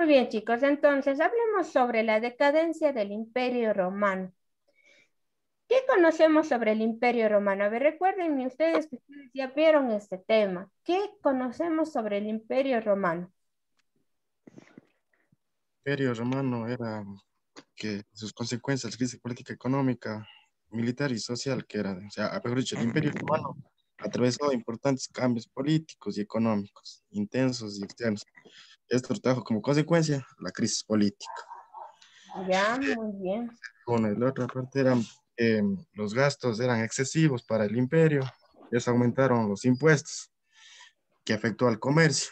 Muy bien, chicos. Entonces, hablemos sobre la decadencia del Imperio Romano. ¿Qué conocemos sobre el Imperio Romano? A ver, recuérdenme ustedes que ustedes ya vieron este tema. ¿Qué conocemos sobre el Imperio Romano? Imperio Romano era que sus consecuencias, crisis política, económica, militar y social, que era, o sea, mejor dicho, el Imperio Romano atravesó importantes cambios políticos y económicos, intensos y externos. Esto trajo como consecuencia la crisis política. Ya, muy bien. Bueno, y la otra parte eran, los gastos eran excesivos para el imperio, les aumentaron los impuestos, que afectó al comercio,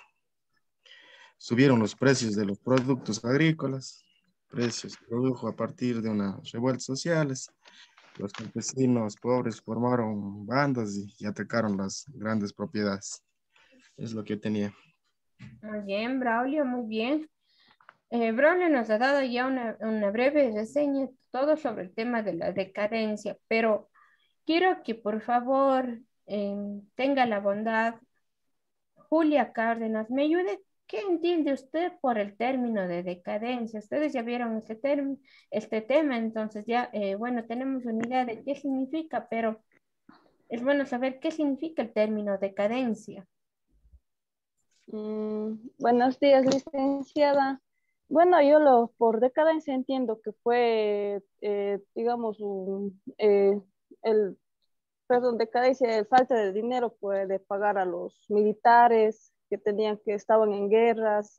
subieron los precios de los productos agrícolas, precios se produjo a partir de unas revueltas sociales. Los campesinos pobres formaron bandas y atacaron las grandes propiedades. Es lo que tenía. Muy bien, Braulio, muy bien. Braulio nos ha dado ya una breve reseña, todo sobre el tema de la decadencia, pero quiero que por favor tenga la bondad, Julia Cárdenas, me ayude. ¿Qué entiende usted por el término de decadencia? Ustedes ya vieron este término, este tema, entonces ya, bueno, tenemos una idea de qué significa, pero es bueno saber qué significa el término decadencia. Buenos días, licenciada. Bueno, por decadencia entiendo que fue, digamos, perdón, decadencia, el falta de dinero, pues, de pagar a los militares que estaban en guerras.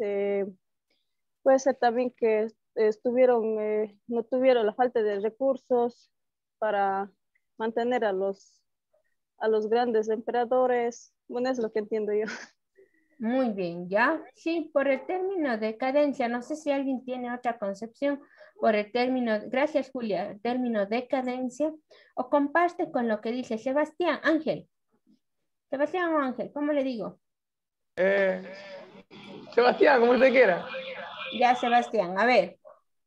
Puede ser también que no tuvieron la falta de recursos para mantener a los grandes emperadores. Bueno, es lo que entiendo yo. Muy bien, ¿ya? Sí, por el término decadencia, no sé si alguien tiene otra concepción por el término, gracias Julia, el término decadencia, o comparte con lo que dice Sebastián Ángel. Sebastián o Ángel, ¿cómo le digo? Eh, Sebastián, como usted quiera. Ya, Sebastián, a ver, Esa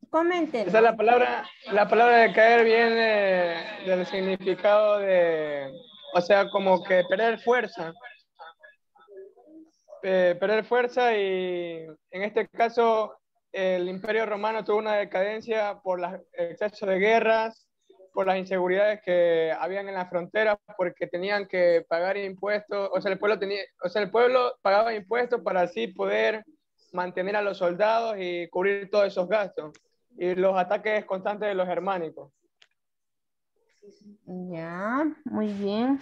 es coméntenos. la palabra de caer viene del significado de, o sea, como que perder fuerza. Perder fuerza y en este caso el Imperio Romano tuvo una decadencia por el exceso de guerras, por las inseguridades que habían en las fronteras, porque tenían que pagar impuestos, o sea, el pueblo pagaba impuestos para así poder mantener a los soldados y cubrir todos esos gastos y los ataques constantes de los germánicos. Ya, muy bien.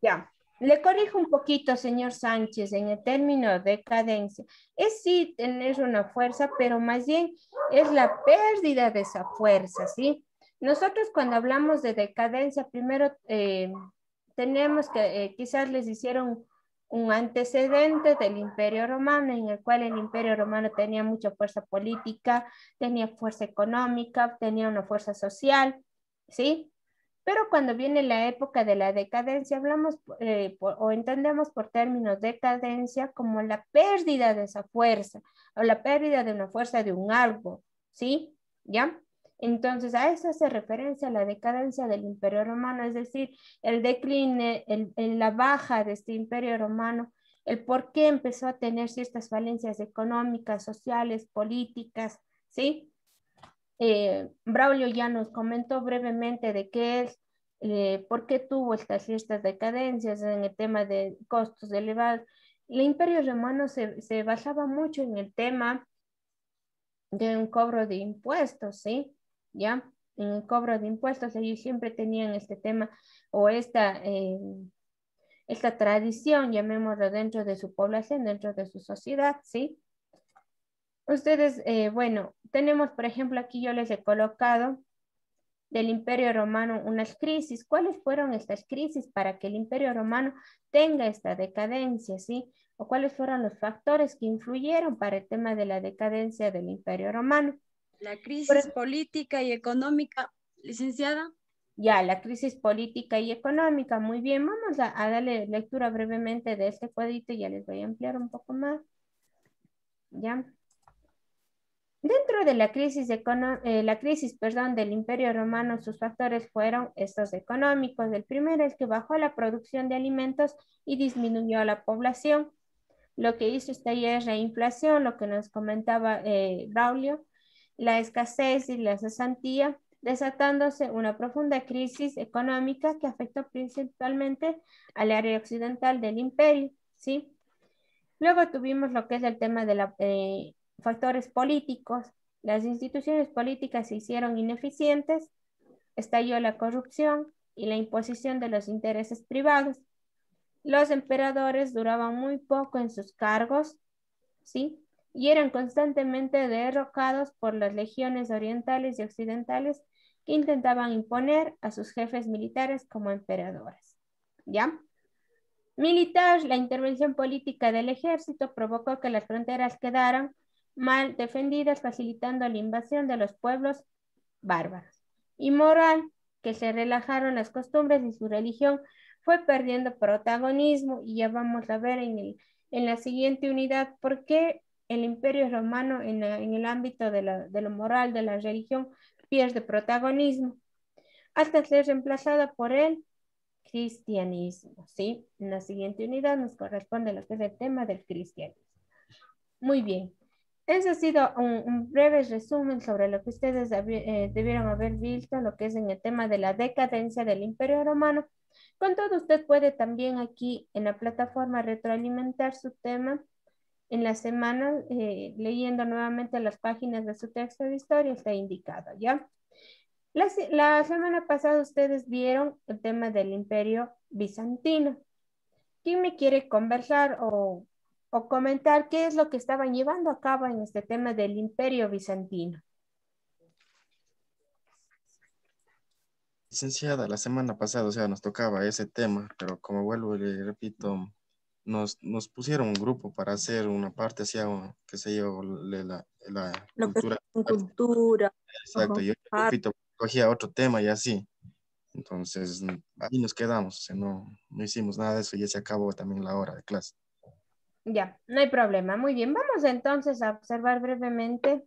Ya, le corrijo un poquito, señor Sánchez, en el término decadencia. Es sí tener una fuerza, pero más bien es la pérdida de esa fuerza, ¿sí? Nosotros cuando hablamos de decadencia, primero tenemos que quizás les hicieron un antecedente del Imperio Romano, en el cual el Imperio Romano tenía mucha fuerza política, tenía fuerza económica, tenía una fuerza social, ¿sí? Pero cuando viene la época de la decadencia, hablamos o entendemos por términos decadencia como la pérdida de esa fuerza o la pérdida de una fuerza de un algo, ¿sí? ¿Ya? Entonces, a eso hace referencia la decadencia del Imperio Romano, es decir, el decline, la baja de este Imperio Romano, el por qué empezó a tener ciertas falencias económicas, sociales, políticas, ¿sí? Braulio ya nos comentó brevemente de qué es, por qué tuvo estas decadencias en el tema de costos elevados. El Imperio Romano se basaba mucho en el tema de un cobro de impuestos, ¿sí? ¿Ya? En el cobro de impuestos ellos siempre tenían este tema o esta tradición, llamémoslo, dentro de su población, dentro de su sociedad, ¿sí? Ustedes, bueno, tenemos, por ejemplo, aquí yo les he colocado del Imperio Romano unas crisis. ¿Cuáles fueron estas crisis para que el Imperio Romano tenga esta decadencia, sí? ¿O cuáles fueron los factores que influyeron para el tema de la decadencia del Imperio Romano? La crisis política y económica, licenciada. Ya, la crisis política y económica. Muy bien, vamos a darle lectura brevemente de este cuadrito y ya les voy a ampliar un poco más. Ya. Dentro de la crisis, perdón, del Imperio Romano, sus factores fueron estos económicos. El primero es que bajó la producción de alimentos y disminuyó la población. Lo que hizo estallar la inflación, lo que nos comentaba Braulio, la escasez y la cesantía, desatándose una profunda crisis económica que afectó principalmente al área occidental del imperio, ¿sí? Luego tuvimos lo que es el tema de los factores políticos. Las instituciones políticas se hicieron ineficientes, estalló la corrupción y la imposición de los intereses privados. Los emperadores duraban muy poco en sus cargos, ¿sí? Y eran constantemente derrocados por las legiones orientales y occidentales que intentaban imponer a sus jefes militares como emperadores, ¿ya? Militar, la intervención política del ejército provocó que las fronteras quedaran mal defendidas, facilitando la invasión de los pueblos bárbaros. Y moral, que se relajaron las costumbres y su religión fue perdiendo protagonismo, y ya vamos a ver en la siguiente unidad por qué el Imperio Romano en el ámbito de lo moral, de la religión, pierde protagonismo, hasta ser reemplazada por el cristianismo, ¿sí? En la siguiente unidad nos corresponde lo que es el tema del cristianismo. Muy bien. Ese ha sido un breve resumen sobre lo que ustedes debieron haber visto, lo que es en el tema de la decadencia del Imperio Romano. Con todo, usted puede también aquí en la plataforma retroalimentar su tema en la semana, leyendo nuevamente las páginas de su texto de historia, está indicado, ¿ya? La semana pasada ustedes vieron el tema del Imperio Bizantino. ¿Quién me quiere conversar o comentar qué es lo que estaban llevando a cabo en este tema del Imperio Bizantino? Licenciada, la semana pasada, o sea, nos tocaba ese tema, pero como vuelvo y le repito, nos pusieron un grupo para hacer una parte, hacia, qué sé yo, la Lo que cultura. es cultura. Exacto, yo repito, cogía otro tema y así. Entonces, ahí nos quedamos, o sea, no hicimos nada de eso y ya se acabó también la hora de clase. Ya, no hay problema. Muy bien, vamos entonces a observar brevemente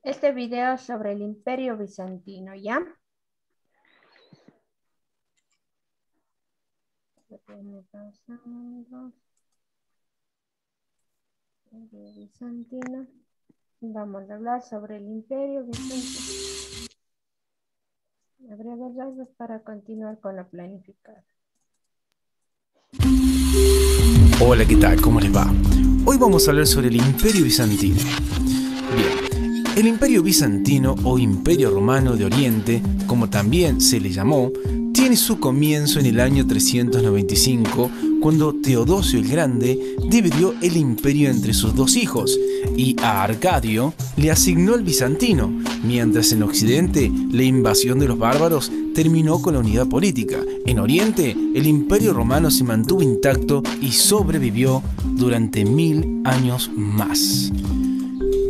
este video sobre el Imperio Bizantino, ¿ya? Bizantino. Vamos a hablar sobre el Imperio Bizantino. A breves rasgos para continuar con la planificada. Hola, ¿qué tal? ¿Cómo les va? Hoy vamos a hablar sobre el Imperio Bizantino. Bien, el Imperio Bizantino o Imperio Romano de Oriente, como también se le llamó, tiene su comienzo en el año 395, cuando Teodosio el Grande dividió el imperio entre sus dos hijos y a Arcadio le asignó el bizantino, mientras en Occidente la invasión de los bárbaros terminó con la unidad política. En Oriente, el Imperio Romano se mantuvo intacto y sobrevivió durante 1000 años más.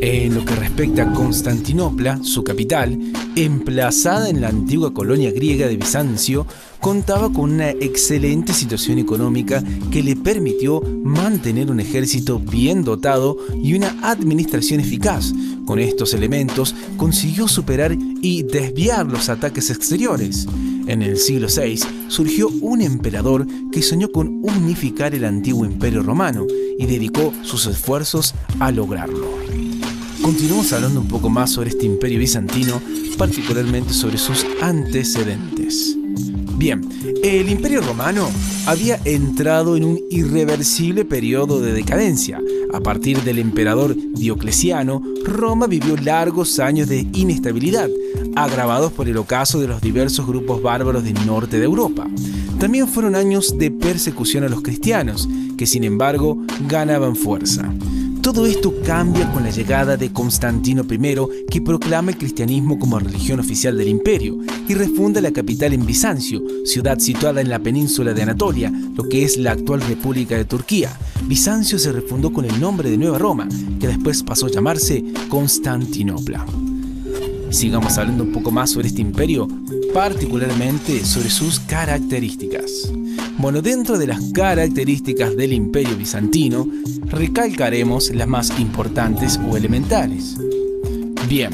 En lo que respecta a Constantinopla, su capital, emplazada en la antigua colonia griega de Bizancio, contaba con una excelente situación económica que le permitió mantener un ejército bien dotado y una administración eficaz. Con estos elementos consiguió superar y desviar los ataques exteriores. En el siglo VI surgió un emperador que soñó con unificar el antiguo Imperio Romano y dedicó sus esfuerzos a lograrlo. Continuamos hablando un poco más sobre este Imperio Bizantino, particularmente sobre sus antecedentes. Bien, el Imperio Romano había entrado en un irreversible periodo de decadencia. A partir del emperador Diocleciano, Roma vivió largos años de inestabilidad, agravados por el ocaso de los diversos grupos bárbaros del norte de Europa. También fueron años de persecución a los cristianos, que sin embargo ganaban fuerza. Todo esto cambia con la llegada de Constantino I, que proclama el cristianismo como religión oficial del imperio y refunda la capital en Bizancio, ciudad situada en la península de Anatolia, lo que es la actual República de Turquía. Bizancio se refundó con el nombre de Nueva Roma, que después pasó a llamarse Constantinopla. Sigamos hablando un poco más sobre este imperio, particularmente sobre sus características. Bueno, dentro de las características del Imperio Bizantino, recalcaremos las más importantes o elementales. Bien,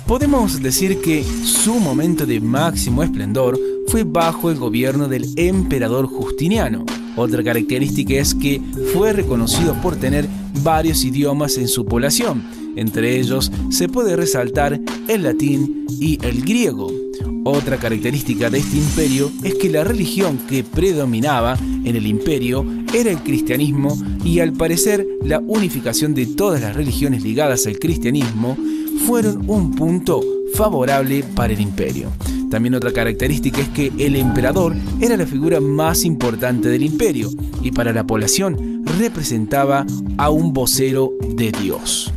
podemos decir que su momento de máximo esplendor fue bajo el gobierno del emperador Justiniano, Otra característica es que fue reconocido por tener varios idiomas en su población. Entre ellos se puede resaltar el latín y el griego. Otra característica de este imperio es que la religión que predominaba en el imperio era el cristianismo, y al parecer la unificación de todas las religiones ligadas al cristianismo fueron un punto favorable para el imperio. También otra característica es que el emperador era la figura más importante del imperio y para la población representaba a un vocero de Dios.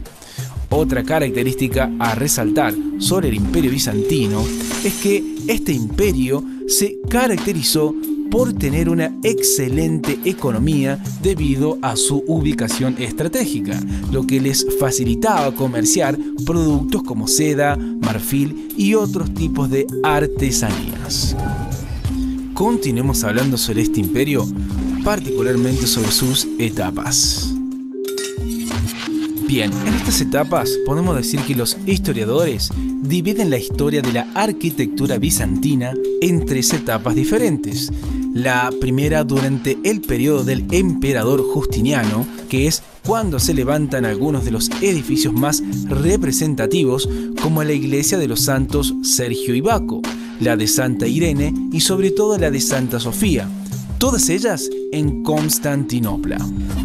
Otra característica a resaltar sobre el imperio bizantino es que este imperio se caracterizó por tener una excelente economía debido a su ubicación estratégica, lo que les facilitaba comerciar productos como seda, marfil y otros tipos de artesanías. Continuemos hablando sobre este imperio, particularmente sobre sus etapas. Bien, en estas etapas podemos decir que los historiadores dividen la historia de la arquitectura bizantina en 3 etapas diferentes. La primera durante el periodo del emperador Justiniano, que es cuando se levantan algunos de los edificios más representativos, como la iglesia de los santos Sergio y Baco, la de Santa Irene y sobre todo la de Santa Sofía, todas ellas en Constantinopla.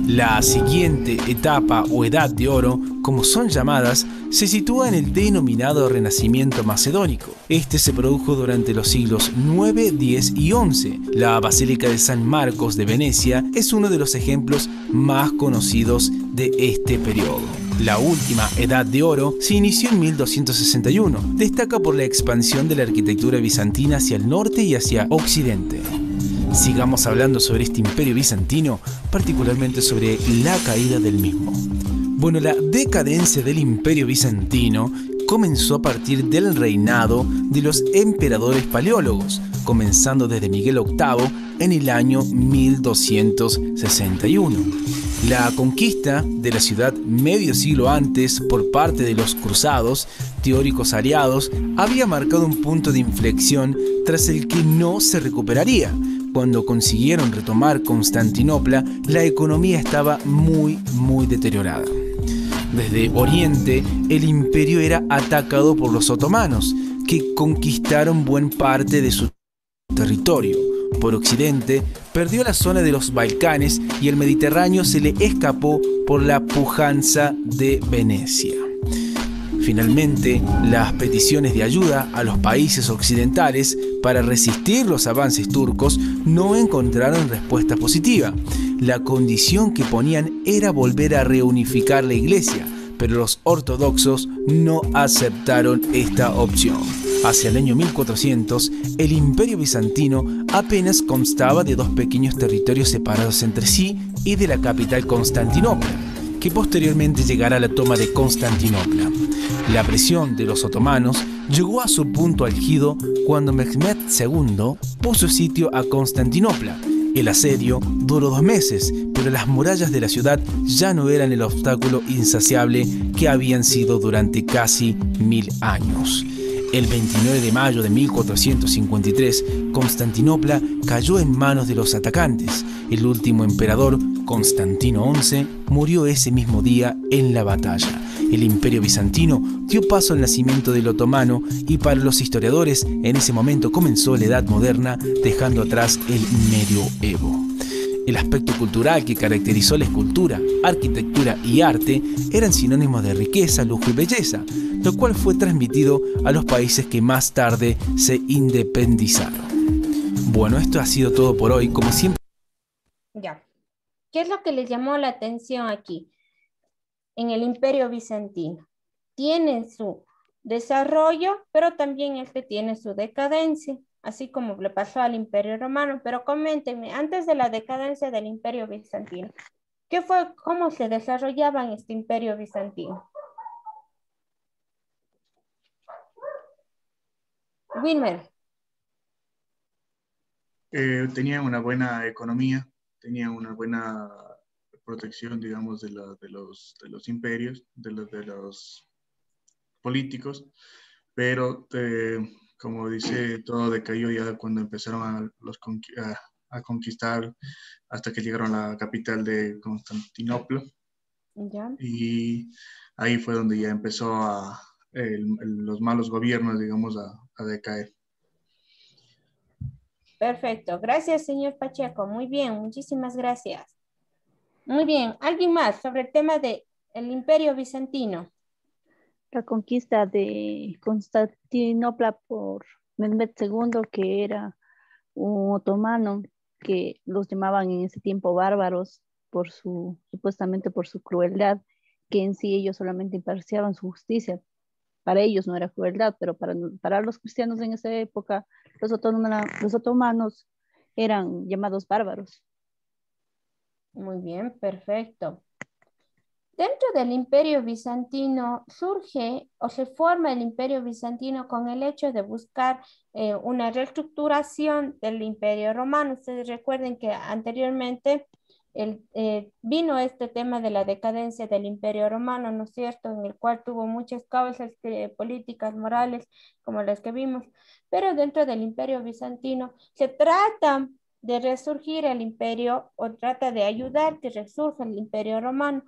La siguiente etapa o Edad de Oro, como son llamadas, se sitúa en el denominado Renacimiento Macedónico. Este se produjo durante los siglos IX, X y XI. La Basílica de San Marcos de Venecia es uno de los ejemplos más conocidos de este periodo. La última Edad de Oro se inició en 1261. Destaca por la expansión de la arquitectura bizantina hacia el norte y hacia occidente. Sigamos hablando sobre este imperio bizantino, particularmente sobre la caída del mismo. Bueno, la decadencia del imperio bizantino comenzó a partir del reinado de los emperadores paleólogos, comenzando desde Miguel VIII en el año 1261. La conquista de la ciudad medio siglo antes por parte de los cruzados, teóricos aliados, había marcado un punto de inflexión tras el que no se recuperaría. Cuando consiguieron retomar Constantinopla, la economía estaba muy deteriorada. Desde Oriente, el imperio era atacado por los otomanos, que conquistaron buena parte de su territorio. Por Occidente, perdió la zona de los Balcanes y el Mediterráneo se le escapó por la pujanza de Venecia. Finalmente, las peticiones de ayuda a los países occidentales para resistir los avances turcos no encontraron respuesta positiva. La condición que ponían era volver a reunificar la iglesia, pero los ortodoxos no aceptaron esta opción. Hacia el año 1400, el imperio bizantino apenas constaba de 2 pequeños territorios separados entre sí y de la capital Constantinopla, que posteriormente llegara a la toma de Constantinopla. La presión de los otomanos llegó a su punto álgido cuando Mehmed II puso sitio a Constantinopla. El asedio duró 2 meses, pero las murallas de la ciudad ya no eran el obstáculo insaciable que habían sido durante casi 1000 años. El 29 de mayo de 1453, Constantinopla cayó en manos de los atacantes. El último emperador, Constantino XI, murió ese mismo día en la batalla. El imperio bizantino dio paso al nacimiento del otomano y para los historiadores en ese momento comenzó la Edad Moderna, dejando atrás el medioevo. El aspecto cultural que caracterizó la escultura, arquitectura y arte eran sinónimos de riqueza, lujo y belleza, lo cual fue transmitido a los países que más tarde se independizaron. Bueno, esto ha sido todo por hoy, como siempre. Ya. ¿Qué es lo que les llamó la atención aquí? En el imperio bizantino. Tiene su desarrollo, pero también este tiene su decadencia, así como le pasó al imperio romano. Pero coméntenme, antes de la decadencia del imperio bizantino, ¿qué fue, cómo se desarrollaba en este imperio bizantino? Wilmer. Tenían una buena economía, tenían una buena protección, digamos, de los imperios, de los políticos, pero como dice, todo decayó ya cuando empezaron a conquistar hasta que llegaron a la capital de Constantinopla. Ya. Y ahí fue donde ya empezó los malos gobiernos, digamos, a decaer. Perfecto. Gracias, señor Pacheco. Muy bien, muchísimas gracias. Muy bien. ¿Alguien más sobre el tema del Imperio Bizantino? La conquista de Constantinopla por Mehmed II, que era un otomano, que los llamaban en ese tiempo bárbaros supuestamente por su crueldad, que en sí ellos solamente impartían su justicia. Para ellos no era crueldad, pero para los cristianos en esa época, los otomanos eran llamados bárbaros. Muy bien, perfecto. Dentro del Imperio Bizantino surge o se forma el Imperio Bizantino con el hecho de buscar una reestructuración del Imperio Romano. Ustedes recuerden que anteriormente vino este tema de la decadencia del Imperio Romano, ¿no es cierto?, en el cual tuvo muchas causas políticas, morales, como las que vimos, pero dentro del Imperio Bizantino se trata de resurgir el imperio o trata de ayudar que resurja el Imperio Romano.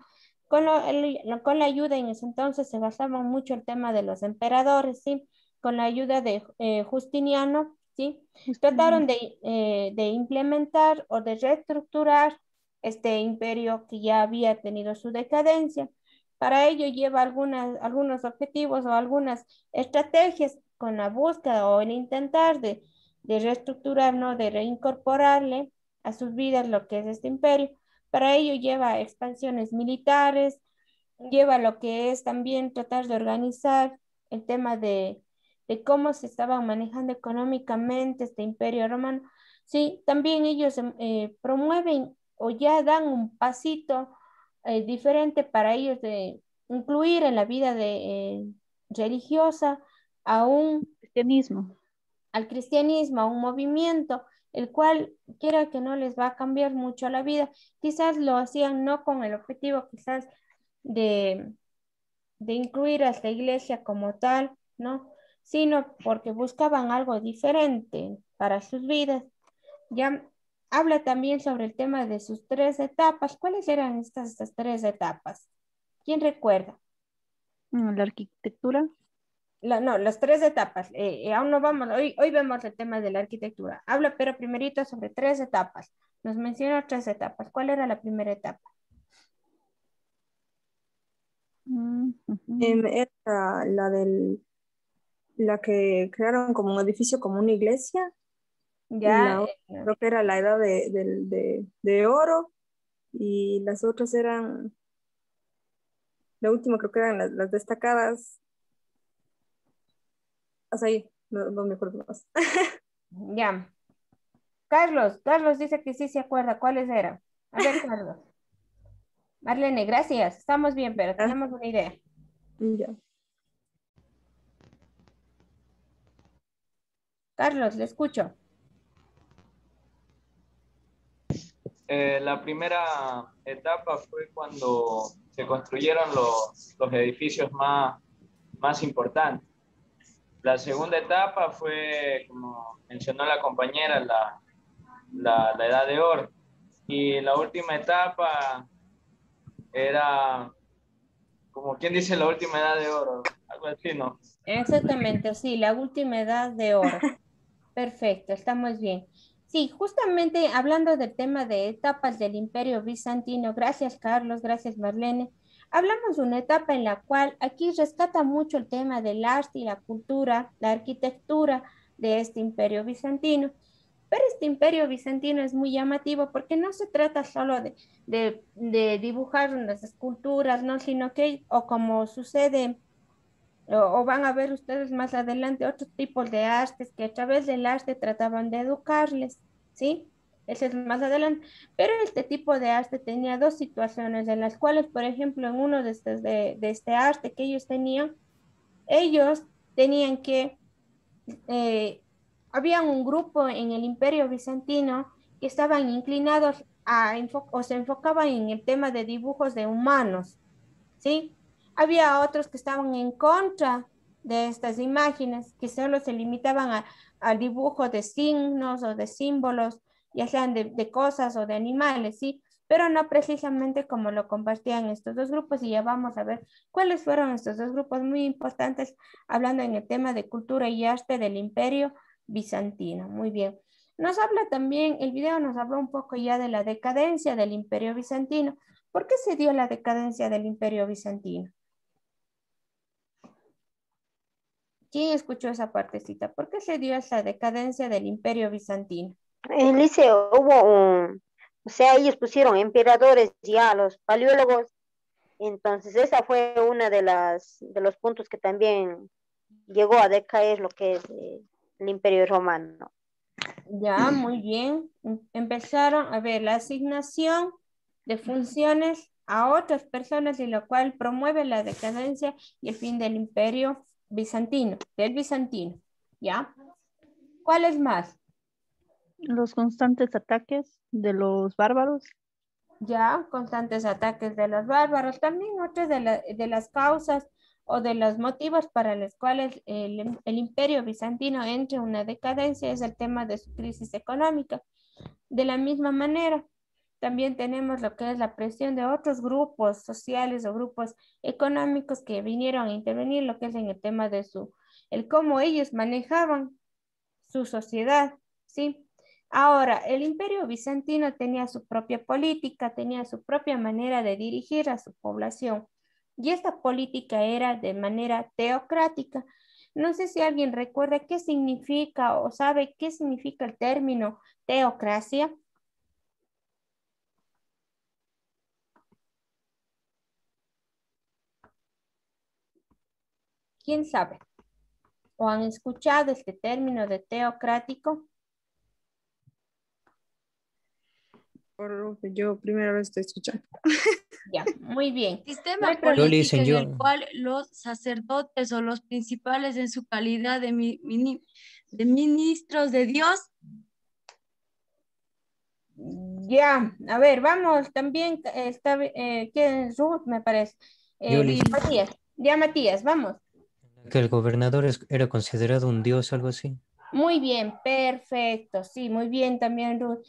Con la ayuda en ese entonces se basaba mucho el tema de los emperadores, ¿sí? Con la ayuda de Justiniano, ¿sí? Trataron de implementar o de reestructurar este imperio que ya había tenido su decadencia. Para ello lleva algunos objetivos o algunas estrategias con la búsqueda o el intentar de reestructurar, ¿no? De reincorporarle a sus vidas lo que es este imperio. Para ello lleva expansiones militares, lleva lo que es también tratar de organizar el tema de cómo se estaba manejando económicamente este imperio romano. Sí, también ellos promueven o ya dan un pasito diferente para ellos de incluir en la vida religiosa a Cristianismo. al cristianismo, a un movimiento, el cual quiera que no les va a cambiar mucho la vida. Quizás lo hacían no con el objetivo quizás de, de incluir a esta iglesia como tal, ¿no? Sino porque buscaban algo diferente para sus vidas. Ya habla también sobre el tema de sus 3 etapas. ¿Cuáles eran estas 3 etapas? ¿Quién recuerda? La arquitectura. No, las 3 etapas. Aún no vamos, hoy vemos el tema de la arquitectura. Habla, pero primerito sobre 3 etapas. Nos menciona 3 etapas. ¿Cuál era la primera etapa? Era la que crearon como un edificio, como una iglesia. Ya, Creo que era la edad de oro, y las otras eran, la última creo que eran las destacadas. Hasta ahí, no me acuerdo más. ya. Carlos dice que sí se acuerda. ¿Cuáles eran? A ver, Carlos. Marlene, gracias. Estamos bien, pero tenemos una idea. Ya. Carlos, le escucho. La primera etapa fue cuando se construyeron los edificios más importantes. La segunda etapa fue, como mencionó la compañera, la edad de oro. Y la última etapa era, como quien dice, la última edad de oro, algo así, ¿no? Exactamente, sí, la última edad de oro. Perfecto, estamos bien. Sí, justamente hablando del tema de etapas del Imperio Bizantino, gracias Carlos, gracias Marlene, hablamos de una etapa en la cual aquí rescata mucho el tema del arte y la cultura, la arquitectura de este Imperio Bizantino. Pero este Imperio Bizantino es muy llamativo porque no se trata solo de dibujar unas esculturas, ¿no? Sino que, o como sucede o van a ver ustedes más adelante otros tipos de artes que a través del arte trataban de educarles, ¿sí? Ese es más adelante. Pero este tipo de arte tenía 2 situaciones en las cuales, por ejemplo, en uno de este arte que ellos tenían que, había un grupo en el Imperio Bizantino que estaban inclinados o se enfocaban en el tema de dibujos de humanos, ¿sí? Había otros que estaban en contra de estas imágenes, que solo se limitaban al dibujo de signos o de símbolos ya sean de cosas o de animales, ¿sí? Pero no precisamente como lo compartían estos dos grupos, y ya vamos a ver cuáles fueron estos dos grupos muy importantes, hablando en el tema de cultura y arte del Imperio Bizantino. Muy bien. Nos habla también, el video nos habló un poco ya de la decadencia del Imperio Bizantino. ¿Por qué se dio la decadencia del Imperio Bizantino? ¿Quién escuchó esa partecita? ¿Por qué se dio esa decadencia del Imperio Bizantino? En el liceo o sea, ellos pusieron emperadores ya, los paleólogos, entonces esa fue una de los puntos que también llegó a decaer lo que es el Imperio Romano. Ya, muy bien. Empezaron a ver la asignación de funciones a otras personas, y lo cual promueve la decadencia y el fin del Imperio Bizantino, del Bizantino. ¿Ya? ¿Cuáles más? Los constantes ataques de los bárbaros. Ya, constantes ataques de los bárbaros. También otra de las causas o de los motivos para los cuales el Imperio Bizantino entra en una decadencia es el tema de su crisis económica. De la misma manera, también tenemos lo que es la presión de otros grupos sociales o grupos económicos que vinieron a intervenir, lo que es en el tema de el cómo ellos manejaban su sociedad, ¿sí? Ahora, el Imperio Bizantino tenía su propia política, tenía su propia manera de dirigir a su población, y esta política era de manera teocrática. No sé si alguien recuerda qué significa o sabe qué significa el término teocracia. ¿Quién sabe? ¿O han escuchado este término de teocrático? Por lo que yo primera vez estoy escuchando. Ya, muy bien. Sistema No hay problema. político en el cual los sacerdotes o los principales en su calidad de ministros de Dios. Ya, a ver, vamos, también está, ¿quién es Ruth, me parece? Yo le Matías, ya Matías, vamos. que el gobernador era considerado un dios, algo así. Muy bien, perfecto, sí, muy bien también, Ruth.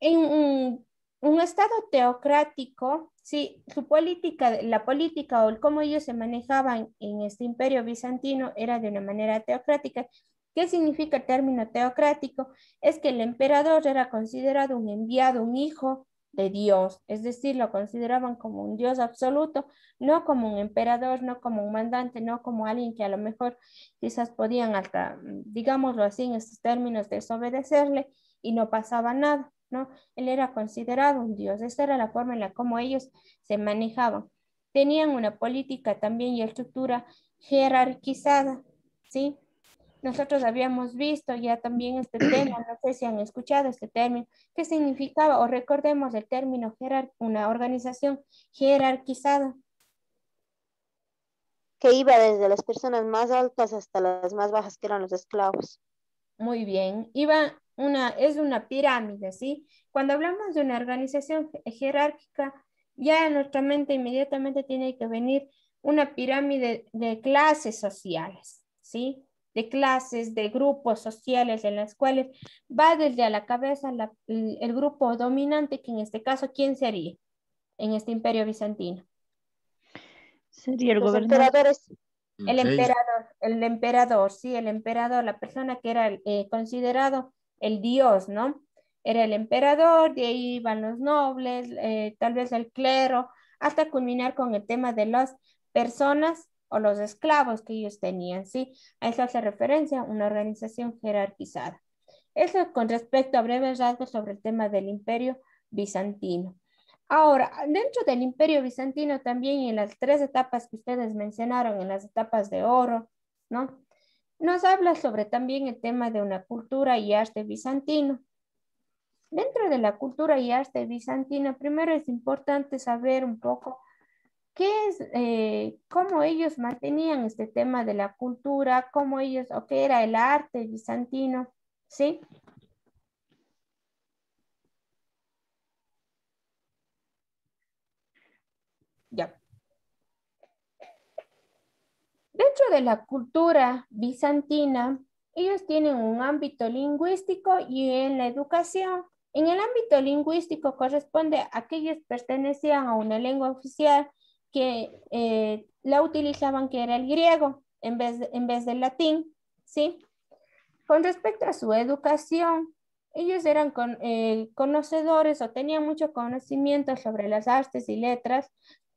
En un estado teocrático, sí, su política, la política o el cómo ellos se manejaban en este imperio bizantino era de una manera teocrática. ¿Qué significa el término teocrático? Es que el emperador era considerado un enviado, un hijo de Dios, es decir, lo consideraban como un Dios absoluto, no como un emperador, no como un mandante, no como alguien que a lo mejor quizás podían hasta, digámoslo así en estos términos, desobedecerle y no pasaba nada, ¿no? Él era considerado un Dios. Esta era la forma en la como ellos se manejaban. Tenían una política también y estructura jerarquizada, ¿sí? Nosotros habíamos visto ya también este tema, no sé si han escuchado este término, qué significaba, o recordemos el término una organización jerarquizada. Que iba desde las personas más altas hasta las más bajas, que eran los esclavos. Muy bien, es una pirámide, ¿sí? Cuando hablamos de una organización jerárquica, ya en nuestra mente inmediatamente tiene que venir una pirámide de clases sociales, ¿sí? De clases, de grupos sociales en las cuales va desde a la cabeza el grupo dominante, que en este caso, ¿quién sería en este imperio bizantino? Sería el Los gobernador. emperadores. El emperador, sí, el emperador, la persona que era considerado el dios, ¿no? Era el emperador, de ahí iban los nobles, tal vez el clero, hasta culminar con el tema de las personas o los esclavos que ellos tenían, ¿sí? A eso hace referencia una organización jerarquizada. Eso con respecto a breves rasgos sobre el tema del imperio bizantino. Ahora, dentro del Imperio Bizantino también en las tres etapas que ustedes mencionaron, en las etapas de oro, ¿no? Nos habla sobre también el tema de una cultura y arte bizantino. Dentro de la cultura y arte bizantino, primero es importante saber un poco cómo ellos mantenían este tema de la cultura, cómo ellos, o qué era el arte bizantino, ¿sí? Ya. Dentro de la cultura bizantina, ellos tienen un ámbito lingüístico y en la educación En el ámbito lingüístico corresponde a aquellos pertenecían a una lengua oficial que la utilizaban, que era el griego, en vez del latín, ¿sí? Con respecto a su educación, ellos eran conocedores o tenían mucho conocimiento sobre las artes y letras,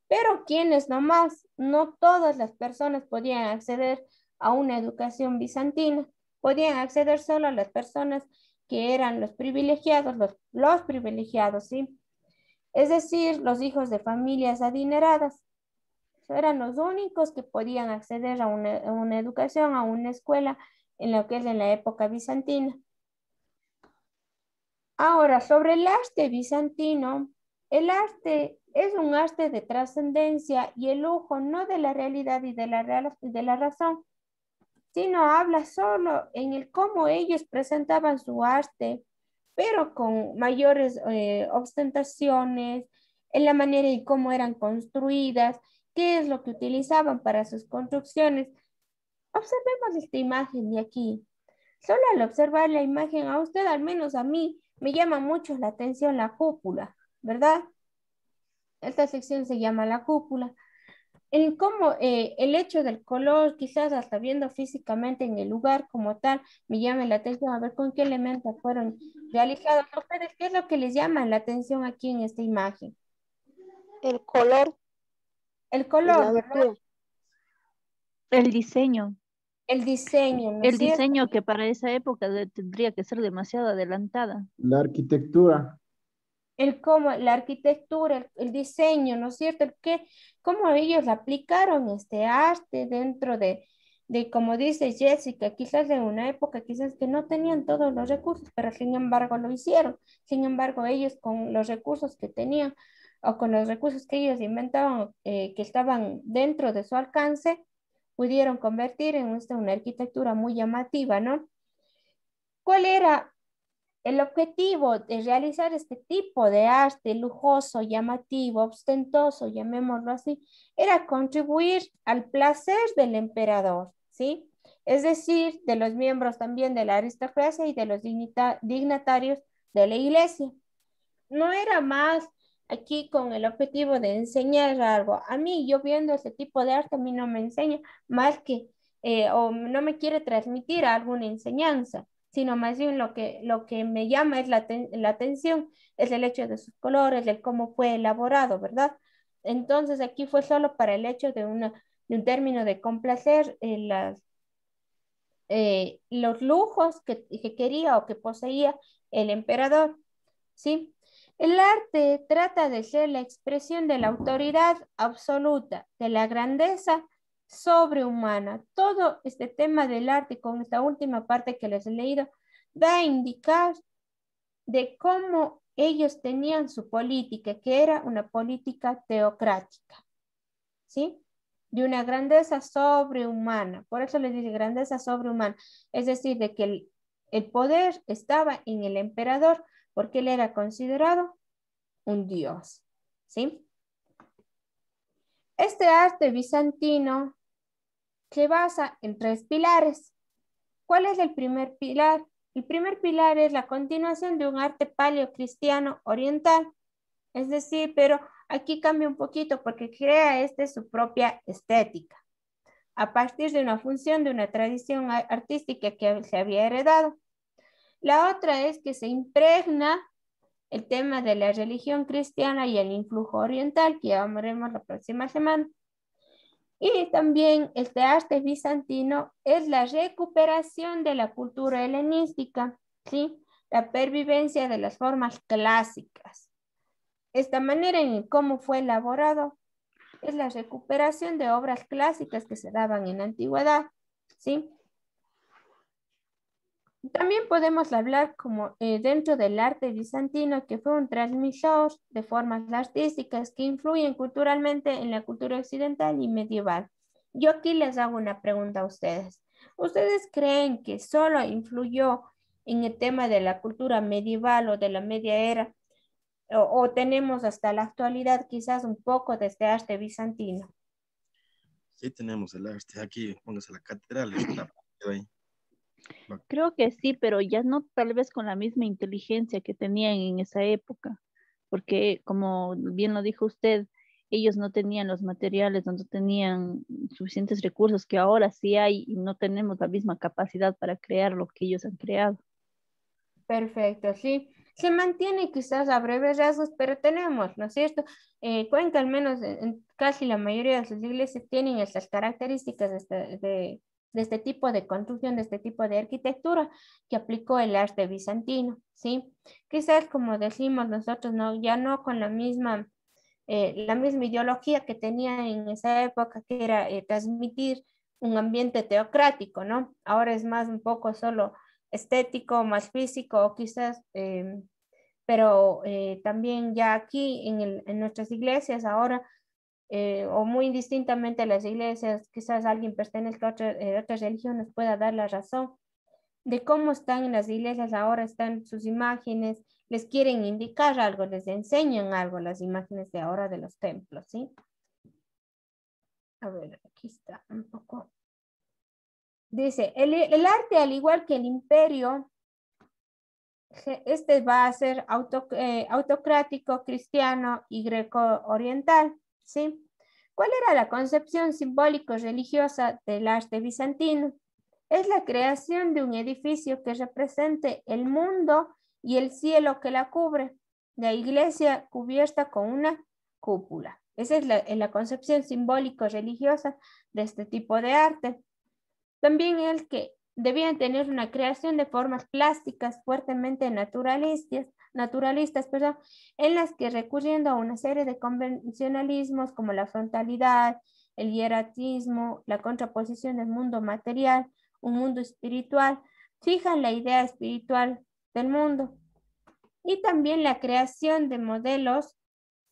pero quienes nomás, no todas las personas podían acceder a una educación bizantina, podían acceder solo a las personas que eran los privilegiados, los privilegiados, ¿sí? Es decir, los hijos de familias adineradas. Eran los únicos que podían acceder a una educación, a una escuela, en lo que es en la época bizantina. Ahora, sobre el arte bizantino, el arte es un arte de trascendencia y el lujo no de la realidad y de la razón, sino habla solo en el cómo ellos presentaban su arte, pero con mayores ostentaciones, en la manera y cómo eran construidas, qué es lo que utilizaban para sus construcciones. Observemos esta imagen de aquí. Solo al observar la imagen, a usted, al menos a mí, me llama mucho la atención la cúpula, ¿verdad? Esta sección se llama la cúpula. En cómo el hecho del color, quizás hasta viendo físicamente en el lugar como tal, me llama la atención a ver con qué elementos fueron realizados. ¿Ustedes qué es lo que les llama la atención aquí en esta imagen? El color. El Y color, la ¿verdad? altura. El diseño. El diseño, ¿no es El cierto? diseño que para esa época tendría que ser demasiado adelantada. La arquitectura. El cómo, la arquitectura, el diseño, ¿no es cierto? Cómo ellos aplicaron este arte dentro como dice Jessica, quizás en una época quizás que no tenían todos los recursos, pero sin embargo lo hicieron. Sin embargo, ellos con los recursos que tenían o con los recursos que ellos inventaban, que estaban dentro de su alcance, pudieron convertir en una arquitectura muy llamativa, ¿no? ¿Cuál era el objetivo de realizar este tipo de arte lujoso, llamativo, ostentoso, llamémoslo así? Era contribuir al placer del emperador, ¿sí? Es decir, de los miembros también de la aristocracia y de los dignatarios de la iglesia. No era más aquí con el objetivo de enseñar algo. A mí, yo viendo este tipo de arte, a mí no me enseña más que, o no me quiere transmitir alguna enseñanza, sino más bien lo que me llama es la atención, es el hecho de sus colores, de cómo fue elaborado, ¿verdad? Entonces aquí fue solo para el hecho de un término de complacer los lujos que quería o que poseía el emperador, ¿sí? El arte trata de ser la expresión de la autoridad absoluta, de la grandeza sobrehumana. Todo este tema del arte, con esta última parte que les he leído, va a indicar de cómo ellos tenían su política, que era una política teocrática, ¿sí? De una grandeza sobrehumana. Por eso les dice grandeza sobrehumana. Es decir, de que el poder estaba en el emperador porque él era considerado un dios, ¿sí? Este arte bizantino se basa en 3 pilares. ¿Cuál es el primer pilar? El primer pilar es la continuación de un arte paleocristiano oriental. Es decir, pero aquí cambia un poquito porque crea su propia estética a partir de una función de una tradición artística que se había heredado. La otra es que se impregna el tema de la religión cristiana y el influjo oriental, que ya veremos la próxima semana. Y también este arte bizantino es la recuperación de la cultura helenística, ¿sí? La pervivencia de las formas clásicas. Esta manera en cómo fue elaborado es la recuperación de obras clásicas que se daban en la antigüedad, ¿sí? También podemos hablar como dentro del arte bizantino, que fue un transmisor de formas artísticas que influyen culturalmente en la cultura occidental y medieval. Yo aquí les hago una pregunta a ustedes. ¿Ustedes creen que solo influyó en el tema de la cultura medieval o de la media era, o tenemos hasta la actualidad quizás un poco de este arte bizantino? Sí, tenemos el arte. Aquí, póngase la catedral, está ahí. Creo que sí, pero ya no tal vez con la misma inteligencia que tenían en esa época, porque como bien lo dijo usted, ellos no tenían los materiales, no tenían suficientes recursos que ahora sí hay y no tenemos la misma capacidad para crear lo que ellos han creado. Perfecto, sí. Se mantiene quizás a breves rasgos, pero tenemos, ¿no es cierto? Cuenca, al menos en casi la mayoría de sus iglesias, tienen estas características de este tipo de construcción, de este tipo de arquitectura que aplicó el arte bizantino, ¿sí? Quizás, como decimos nosotros, no, ya no con la misma ideología que tenía en esa época, que era transmitir un ambiente teocrático, ¿no? Ahora es más un poco solo estético, más físico, o quizás, pero también ya aquí en nuestras iglesias ahora, o muy indistintamente las iglesias, quizás alguien pertenezca a otras religiones pueda dar la razón de cómo están en las iglesias ahora, están sus imágenes, les quieren indicar algo, les enseñan algo las imágenes de ahora de los templos, ¿sí? A ver, aquí está un poco. Dice, el arte, al igual que el imperio, este va a ser autocrático, cristiano y greco-oriental, ¿sí? ¿Cuál era la concepción simbólico-religiosa del arte bizantino? Es la creación de un edificio que represente el mundo y el cielo que la cubre, la iglesia cubierta con una cúpula. Esa es la concepción simbólico-religiosa de este tipo de arte. También el que debían tener una creación de formas plásticas fuertemente naturalistas, en las que recurriendo a una serie de convencionalismos como la frontalidad, el hieratismo, la contraposición del mundo material, un mundo espiritual, fijan la idea espiritual del mundo. Y también la creación de modelos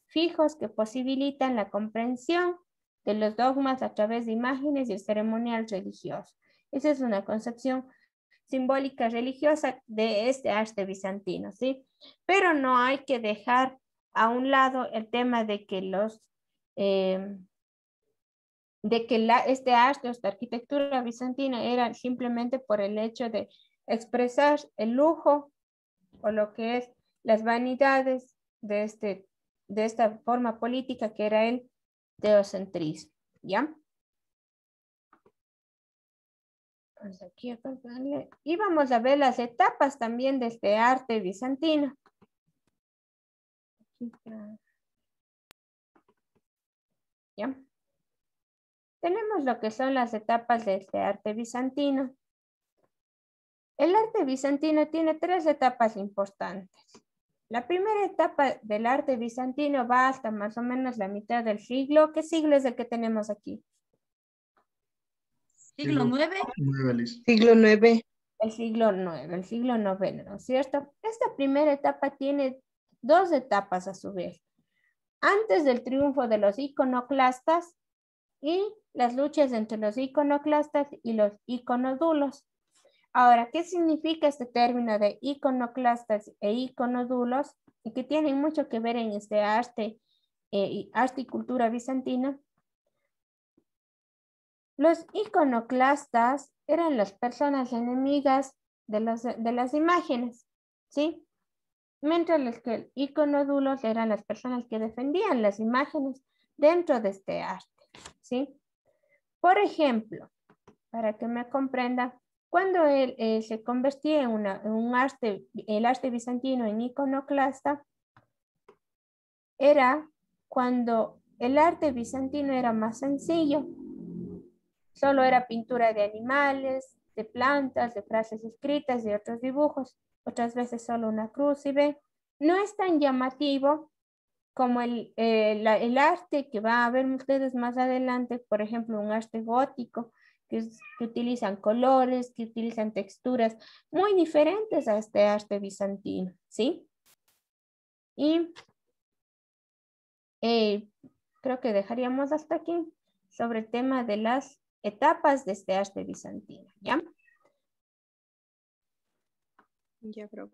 fijos que posibilitan la comprensión de los dogmas a través de imágenes y el ceremonial religioso. Esa es una concepción simbólica religiosa de este arte bizantino, ¿sí? Pero no hay que dejar a un lado el tema de que este arte, esta arquitectura bizantina era simplemente por el hecho de expresar el lujo o lo que es las vanidades de esta forma política que era el teocentrismo, ¿ya? Pues aquí y vamos a ver las etapas también de este arte bizantino. ¿Ya? Tenemos lo que son las etapas de este arte bizantino. El arte bizantino tiene 3 etapas importantes. La primera etapa del arte bizantino va hasta más o menos la mitad del siglo. ¿Qué siglo es el que tenemos aquí? ¿Siglo IX? Siglo IX. El siglo IX, el siglo IX, ¿no es cierto? Esta primera etapa tiene 2 etapas a su vez. Antes del triunfo de los iconoclastas y las luchas entre los iconoclastas y los iconodulos. Ahora, ¿qué significa este término de iconoclastas e iconodulos? Y que tienen mucho que ver en este arte y cultura bizantina. Los iconoclastas eran las personas enemigas de las imágenes, ¿sí? Mientras que iconodulos eran las personas que defendían las imágenes dentro de este arte, ¿sí? Por ejemplo, para que me comprenda, cuando él se convertía en el arte bizantino en iconoclasta, era cuando el arte bizantino era más sencillo. Solo era pintura de animales, de plantas, de frases escritas, de otros dibujos, otras veces solo una cruz, y ve, no es tan llamativo como el arte que va a ver ustedes más adelante, por ejemplo, un arte gótico, que utilizan colores, que utilizan texturas muy diferentes a este arte bizantino, ¿sí? Y creo que dejaríamos hasta aquí sobre el tema de las etapas de este arte bizantino, ¿ya? Ya, creo.